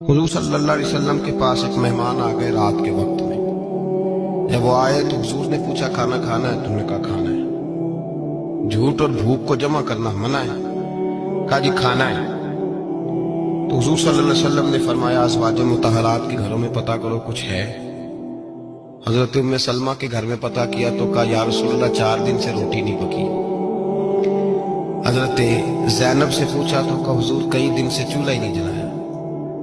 حضور صلی اللہ علیہ وسلم کے پاس ایک مہمان آ گئے رات کے وقت میں۔ جب وہ آئے تو حضور نے پوچھا کھانا کھانا ہے؟ تم نے کہا کھانا ہے۔ جھوٹ اور بھوک کو جمع کرنا منع ہے؟ کہا جی کھانا ہے۔ تو حضور صلی اللہ علیہ وسلم نے فرمایا ازواج مطہرات کے گھروں میں پتہ کرو کچھ ہے۔ حضرت ام سلمہ کے گھر میں پتہ کیا تو کہا یا رسول اللہ 4 دن سے روٹی نہیں پکی۔ حضرت زینب سے پوچھا تو کہا حضور کئی دن سے چولہا ہی نہیں جلایا۔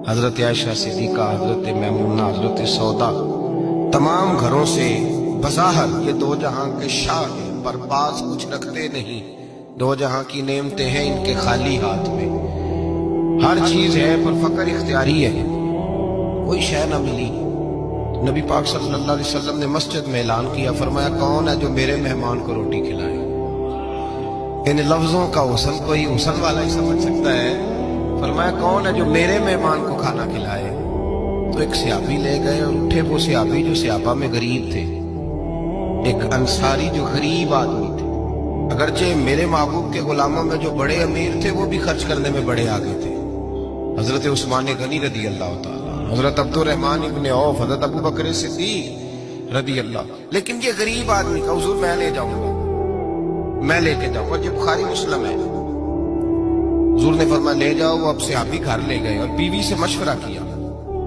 حضرت عائشہ صدیقہ، حضرت میمونہ، حضرت سودا، تمام گھروں سے بظاہر یہ دو جہاں کے شاہ ہیں، پر باز کچھ رکھتے نہیں۔ دو جہاں کی نعمتیں ہیں ان کے خالی ہاتھ میں، ہر چیز ہے پر فقر اختیاری ہے، کوئی شے نہ ملی۔ نبی پاک صلی اللہ علیہ وسلم نے مسجد میں اعلان کیا، فرمایا کون ہے جو میرے مہمان کو روٹی کھلائے؟ ان لفظوں کا حسن کوئی حسن والا ہی سمجھ سکتا ہے۔ فرمایا کون ہے جو میرے مہمان کو کھانا کھلائے؟ تو ایک صحابی لے گئے اور اٹھے، وہ صحابی جو صحابہ میں غریب تھے، ایک انصاری جو غریب آدمی تھے، اگرچہ میرے محبوب کے غلاموں میں جو بڑے امیر تھے وہ بھی خرچ کرنے میں بڑے آگے تھے، حضرت عثمان غنی رضی اللہ تعالیٰ، حضرت عبد الرحمن ابن عوف، حضرت ابو بکر صدیق رضی اللہ۔ لیکن یہ غریب آدمی کا حضور میں لے جاؤں گا، میں لے کے جاؤں گا، یہ بخاری مسلم ہے۔ حضور نے فرمایا لے جاؤ۔ وہ اب صحابی گھر لے گئے اور بیوی سے مشورہ کیا،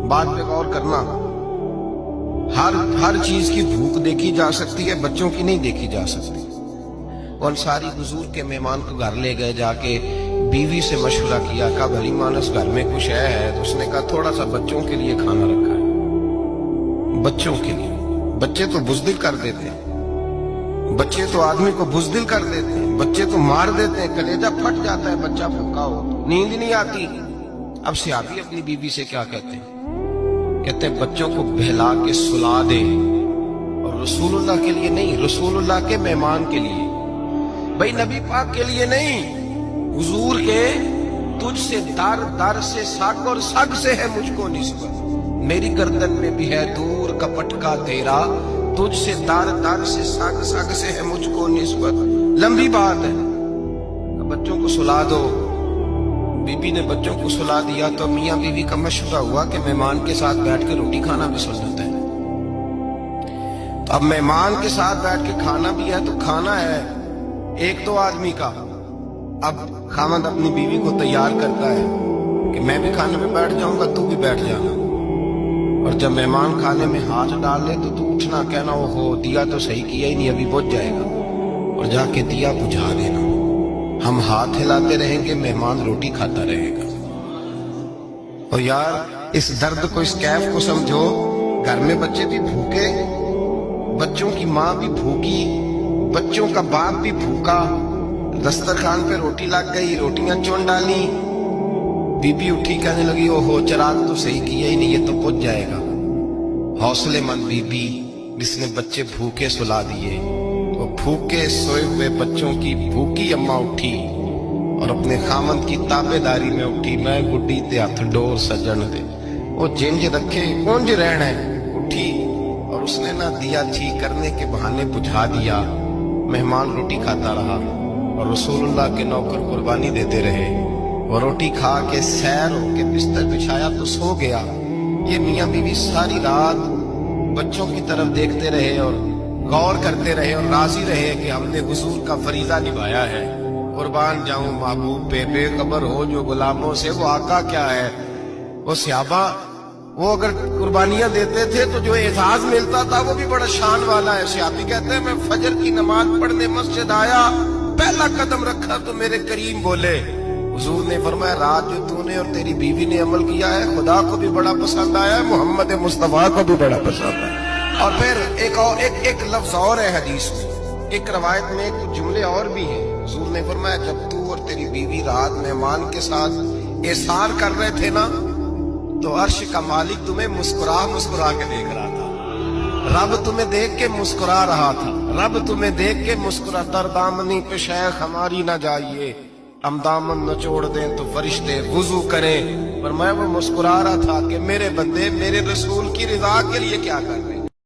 بات پہ غور کرنا، ہر چیز کی بھوک دیکھی جا سکتی ہے، بچوں کی نہیں دیکھی جا سکتی۔ وہ انصاری حضور کے مہمان کو گھر لے گئے، جا کے بیوی سے مشورہ کیا، کہا بھلی مانس گھر میں کچھ ہے؟ تو اس نے کہا تھوڑا سا بچوں کے لیے کھانا رکھا ہے۔ بچوں کے لیے؟ بچے تو بزدل کر دیتے ہیں، بچے تو آدمی کو بزدل کر دیتے ہیں، بچے تو مار دیتے ہیں، کلیجہ پھٹ جاتا ہے بچہ بھوکا ہو، نیند نہیں آتی۔ اب صحابی اپنی بیوی سے کیا کہتے ہیں؟ کہتے ہیں بچوں کو بہلا کے سلا دے، اور رسول اللہ کے لیے نہیں، رسول اللہ کے مہمان کے لیے، بھائی نبی پاک کے لیے نہیں، حضور کے تجھ سے در در سے سگ اور سگ سے ہے مجھ کو نسبت، میری گردن میں بھی ہے دور کا پٹکا تیرا، تجھ سے در در سے سگ سگ سے ہے مجھ کو نسبت۔ لمبی بات ہے، بچوں کو سلا دو۔ بی بی نے بچوں کو سلا دیا تو میاں بیوی کا مشورہ ہوا کہ مہمان کے ساتھ بیٹھ کے روٹی کھانا بھی سنت ہے۔ تو اب مہمان کے ساتھ بیٹھ کے کھانا بھی ہے تو کھانا ہے ایک دو آدمی کا۔ اب خاوند اپنی بیوی کو تیار کرتا ہے کہ میں بھی کھانے میں بیٹھ جاؤں گا، تو بھی بیٹھ جانا، اور جب مہمان کھانے میں ہاتھ ڈال لے تو اٹھنا، کہنا وہ ہو دیا تو صحیح کیا ہی نہیں، ابھی بجھ جائے گا، اور جا کے دیا بجھا دینا۔ ہم ہاتھ ہلاتے رہیں گے، مہمان روٹی کھاتا رہے گا۔ اور یار اس درد کو، اس کیف کو سمجھو، گھر میں بچے بھی بھوکے، بچوں کی ماں بھی بھوکی، بچوں کا باپ بھی بھوکا، دسترخوان پہ روٹی لگ گئی، روٹیاں چون ڈالی، بی بی اٹھی کہنے لگی او ہو چراغ تو صحیح کیا ہی نہیں، یہ تو بجھ جائے گا۔ حوصلے مند بی بی جس نے بچے بھوکے سلا دیے، وہ بھوکے سوئے ہوئے بچوں کی بھوکی اماں اٹھی اور اپنے خامند کی تابے داری میں اٹھی، میں گڈی تے ہاتھ ڈور سجن دے، وہ جنج رکھے کونج رہنا ہے، اٹھی اور اس نے نہ دیا ٹھیک کرنے کے بہانے بجھا دیا۔ مہمان روٹی کھاتا رہا اور رسول اللہ کے نوکر قربانی دیتے رہے، اور روٹی کھا کے سیر ہو کے بستر بچھایا تو سو گیا۔ یہ میاں بیوی ساری رات بچوں کی طرف دیکھتے رہے اور غور کرتے رہے اور راضی رہے کہ ہم نے حضور کا فریضہ نبھایا ہے۔ قربان جاؤں محبوب پہ، بے خبر ہو جو غلاموں سے، وہ آقا کیا ہے۔ وہ صحابہ وہ اگر قربانیاں دیتے تھے تو جو اعزاز ملتا تھا وہ بھی بڑا شان والا ہے۔ صحابی کہتے ہیں میں فجر کی نماز پڑھنے مسجد آیا، پہلا قدم رکھا تو میرے کریم بولے، حضور نے فرمایا رات جو تو نے اور تیری بیوی نے عمل کیا ہے خدا کو بھی بڑا پسند آیا ہے، محمد مصطفیٰ کو بھی بڑا پسند ہے۔ اور پھر ایک لفظ اور ہے حدیث میں، ایک روایت میں کچھ جملے اور بھی ہیں۔ حضور نے فرمایا جب تو اور تیری بیوی رات مہمان کے ساتھ احسان کر رہے تھے نا، تو عرش کا مالک تمہیں مسکرا کے دیکھ رہا تھا، رب تمہیں دیکھ کے مسکرا رہا تھا، رب تمہیں دیکھ کے مسکرا۔ در دامنی پہ شیخ ہماری نہ جائیے، ہم دامن نہ چھوڑ دیں تو فرشتے وضو کریں، پر میں وہ مسکرا رہا تھا کہ میرے بندے میرے رسول کی رضا کے لیے کیا کر رہے ہیں۔